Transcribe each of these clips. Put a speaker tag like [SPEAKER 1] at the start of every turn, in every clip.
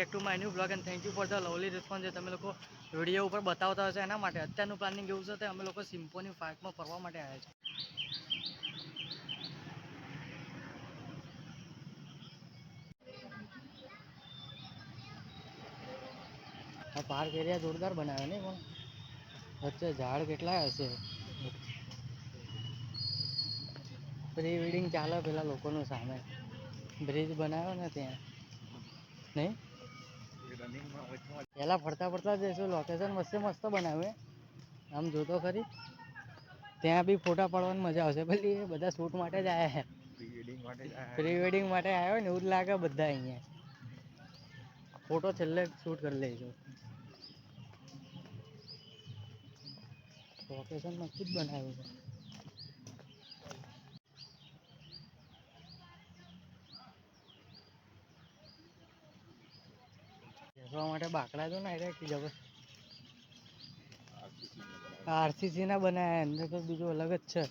[SPEAKER 1] Back to my new blog and thank you for the lovely response જે તમે લોકો video ઉપર બતાવતા હશે એના માટે. અત્યારનું પ્લાનિંગ એવું છે કે અમે લોકો સિમ્ફોની પાર્કમાં ફરવા માટે આવ્યા છીએ. આ પાર્ક એરિયા જોરદાર બનાવ્યો ને પણ વચ્ચે ઝાડ કેટલા હશે. પ્રી વેડિંગ ચાલે પેલા લોકોનું સામે બ્રિજ બનાવ્યો ને ત્યાં નહીં પેલા ફરતા ફરતા જઈશું. લોકેશન મસ્ત મસ્ત બનાવ્યું આમ જોતો ખરી. ત્યાં બી ફોટા પાડવાની મજા આવશે. પેલી એ બધા શૂટ માટે જ આવ્યા પ્રી વેડિંગ માટે આવ્યો ને એવું જ લાગે બધા અહીંયા. ફોટો છેલ્લે શૂટ કરી લઈશું. લોકેશન મસ્ત જ બનાવ્યું છે. બેસવા માટે બાકડા તો ના જબર આરસીસી ના બનાયા અંદર તો બીજું અલગ જ છે.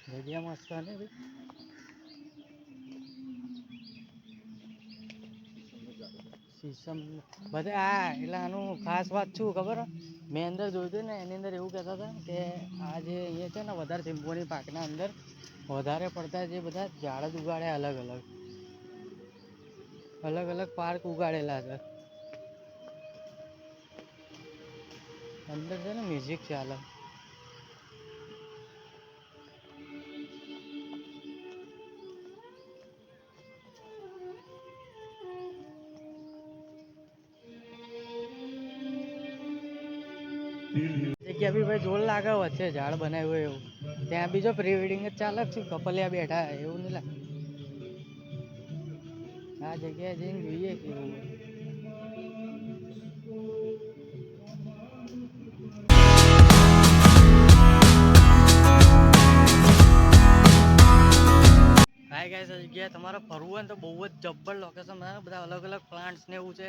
[SPEAKER 1] જગ્યા મસ્ત ને સીસમ બધે આ એટલે આનું ખાસ વાત શું ખબર મેં અંદર જોયું હતું ને એની અંદર એવું કહેતા હતા કે આ જે અહીંયા છે ને વધારે સિમ્ફોની પાર્કના અંદર વધારે પડતા જે બધા ઝાડ જ ઉગાડે અલગ અલગ અલગ અલગ પાર્ક ઉગાડેલા છે. અંદર છે ને મ્યુઝિક ચાલે. જગ્યા બી ભાઈ જોર લાગે વચ્ચે ઝાડ બનાવ્યું એવું. ત્યાં બીજો પ્રી વેડિંગ જ ચાલે છે. કપલિયા બેઠા એવું નહીં લાગે. આ જગ્યાએ જઈને જોઈએ કેવું. હાય ગાઈસ, આ જગ્યાએ તમારે ફરવું હોય ને તો બહુ જ જબ્બર લોકેશન બનાવે. બધા અલગ અલગ પ્લાન્ટ્સ ને એવું છે.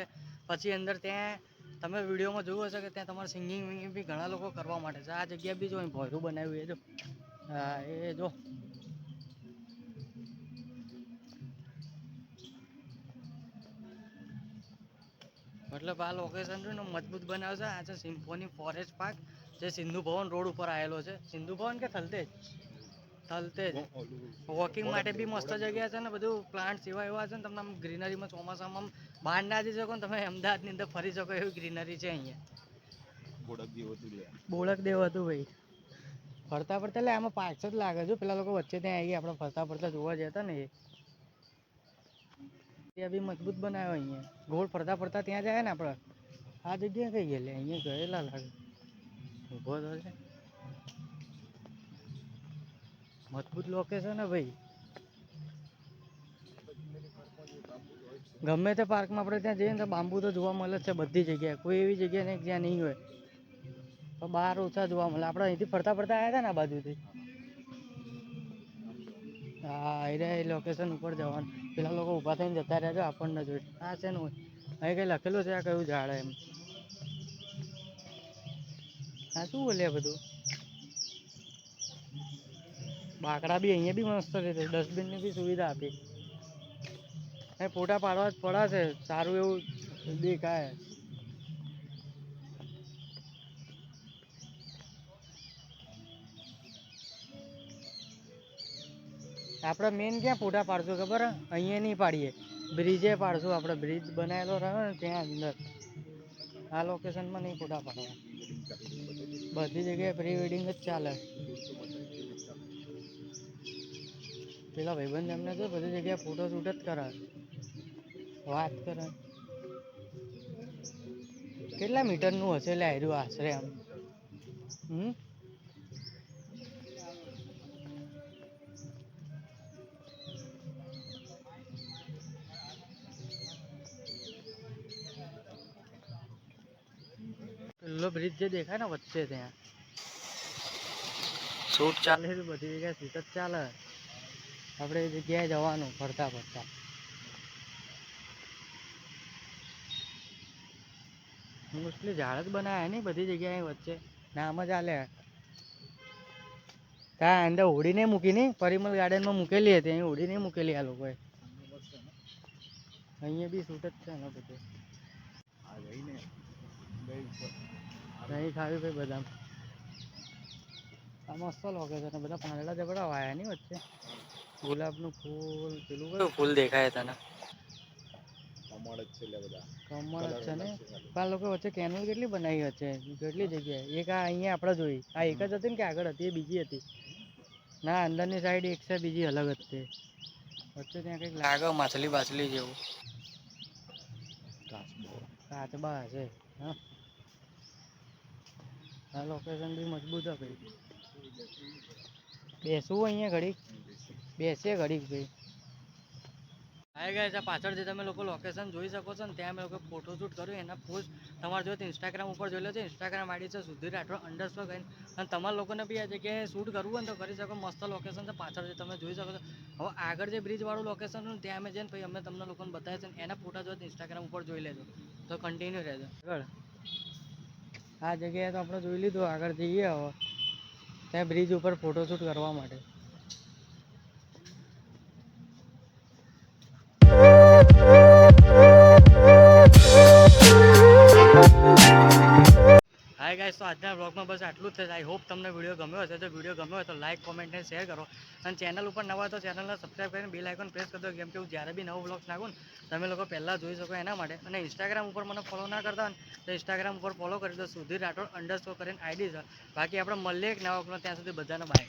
[SPEAKER 1] પછી અંદર ત્યાં તમે વિડીયોમાં જોયું હશે કે ત્યાં તમારે સિંગિંગ વિંગિંગ બી ઘણા લોકો કરવા માટે છે. આ જગ્યા બી જો ભોયરું બનાવ્યું એ જો. હા એ જો મતલબ આ લોકેશન છે ને મજબૂત બનાવશે. આ છે સિમ્ફોની ફોરેસ્ટ પાર્ક જે સિંધુ ભવન રોડ ઉપર આવેલો છે. સિંધુ ભવન કે થલતેજ વોકિંગ માટે બી મસ્ત જગ્યા છે ને. બધું પ્લાન્ટ એવા એવા છે ને તમને આમ ગ્રીનરીમાં ચોમાસામાં બહાર ના જઈ શકો ને તમે અમદાવાદ ની અંદર ફરી શકો એવી ગ્રીનરી છે અહીંયા. બોળક દેવ હતું ભાઈ. ફરતા ફરતા એટલે આમાં પાછ જ લાગે છે. પેલા લોકો વચ્ચે ત્યાં આવી આપણે ફરતા ફરતા જોવા જતા ને એ બી મજબૂત બનાવ્યો અહીંયા. ગોળ ફરતા ફરતા ત્યાં જાય ને આપડે આ જગ્યા કઈ ગયેલી અહીંયા ગયેલા લાગે. ઉભો તો છે મજબૂત લોકેશન હે ભાઈ. ગમે તે પાર્કમાં આપણે ત્યાં જઈએ ને તો બાંબુ તો જોવા મળે છે બધી જગ્યાએ. કોઈ એવી જગ્યા નહીં જ્યાં નહીં હોય. તો બહાર ઓછા જોવા મળે. આપણે અહીંથી ફરતા ફરતા આવ્યા હતા ને આ બાજુથી. હા એ લોકેશન ઉપર જવાનું. પેલા લોકો ઊભા થઈને જતા રહ્યા છે આપણને જોઈ. હા છે ને અહીં કઈ લખેલું છે આ કયું ઝાડ એમ. હા શું બોલ્યા બધું. બાકડા બી અહીંયા બી મસ્ત છે. ડસ્ટબિન ની બી સુવિધા આપી. ફોટા પાડવા જ પડાશે સારું એવું દેખાય. આપણે મેન ક્યાં ફોટા પાડશું ખબર અહીંયા નહીં પાડીએ. બ્રિજે પાડશું. આપણે બ્રિજ બનાવેલો રહ્યો ને ત્યાં અંદર. આ લોકેશનમાં નહીં ફોટા પાડવા. બધી જગ્યાએ પ્રી વેડિંગ જ ચાલે. પેલા ભાઈબંધ એમને તો બધી જગ્યાએ ફોટો શૂટ જ કરે. વાત કરે કેટલા મીટરનું હશે લે આયરું આશરે આમ. પેલો બ્રિજ જે દેખાય ને વચ્ચે ત્યાં શૂટ ચાલે છે. બધી જગ્યાએ શૂટ જ ચાલે. આપણે એ જગ્યાએ જવાનું ફરતા ફરતા. મોસ્ટલી ઝાડ જ બનાવ્યા ને બધી જગ્યાએ વચ્ચે. નામ જ આલે. હા અંદર હોડી નહીં મૂકી ની પરિમલ ગાર્ડનમાં મૂકેલી હતી. અહીં હોડી નહીં મૂકેલી આ લોકોએ. અહીંયા બી શૂટ જ છે એનો બધું. નહીં ખાવી ભાઈ બદામ. આ મસ્ત લોકેશન, બધા પાંદડા જબડા વાયા નહીં વચ્ચે. ગુલાબનું ફૂલ, પેલું કયું ફૂલ દેખાય તને? કમળ જ છે ને. આ લોકો વચ્ચે કેનલ કેટલી બનાવી વચ્ચે, કેટલી જગ્યાએ. એક આ અહીંયા આપણે જોઈ, આ એક જ હતી ને કે આગળ હતી? એ બીજી હતી ના, અંદરની સાઈડ એક છે, બીજી અલગ હતી વચ્ચે. ત્યાં કંઈક લાગે માછલી બાછલી જેવું. કાચબા હશે. હા, આ લોકેશન બી મજબૂત છે ભાઈ. બેસવું અહીંયા ઘડીક, બેસીએ ઘડીક ભાઈ. આવી ગયા છે પાછળ જે તમે લોકો લોકેશન જોઈ શકો છો ને, ત્યાં અમે લોકો ફોટોશૂટ કર્યું. એના પોસ્ટ તમારે જો તો ઇન્સ્ટાગ્રામ ઉપર જોઈ લો છો. ઇન્સ્ટાગ્રામ આઈડી છે સુધીર રાઠોડ _ કરીને. અને તમારા લોકોને બી આ જગ્યાએ શૂટ કરવું હોય ને તો કરી શકો. મસ્ત લોકેશન છે પાછળ જે તમે જોઈ શકો છો. હવે આગળ જે બ્રિજવાળું લોકેશન છે ને ત્યાં અમે જઈને પછી અમે તમને લોકોને બતાવીએ છીએ. એના ફોટા જો ઇન્સ્ટાગ્રામ ઉપર જોઈ લેજો તો કન્ટિન્યુ રહેજો. બરાબર, આ જગ્યાએ તો આપણે જોઈ લીધું. આગળ જઈએ હવે ત્યાં બ્રિજ ઉપર ફોટોશૂટ કરવા માટે. હાય ગાઈસ, તો આજના વ્લોગમાં બસ આટલું જ છે. આઈ હોપ તમને વિડીયો ગમ્યો હશે. જો વિડીયો ગમ્યો હોય તો લાઈક, કોમેન્ટ અને શેર કરો. અને ચેનલ ઉપર નવા હોય તો ચેનલને સબસ્ક્રાઈબ કરીને બેલ આઇકોન પ્રેસ કરી દો. કેમ કે હું જ્યારે બી નવો વ્લોગ્સ નાખું ને તમે લોકો પહેલાં જોઈ શકો એના માટે. અને ઇન્સ્ટાગ્રામ ઉપર મને ફોલો ના કરતા હોય ને તો ઇન્સ્ટાગ્રામ ઉપર ફોલો કરી દો. સુધીર રાઠોડ _ કરીને આઈડી છે. બાકી આપણે મળીએ એક નવા વ્લોગમાં. ત્યાં સુધી બધાને બાય.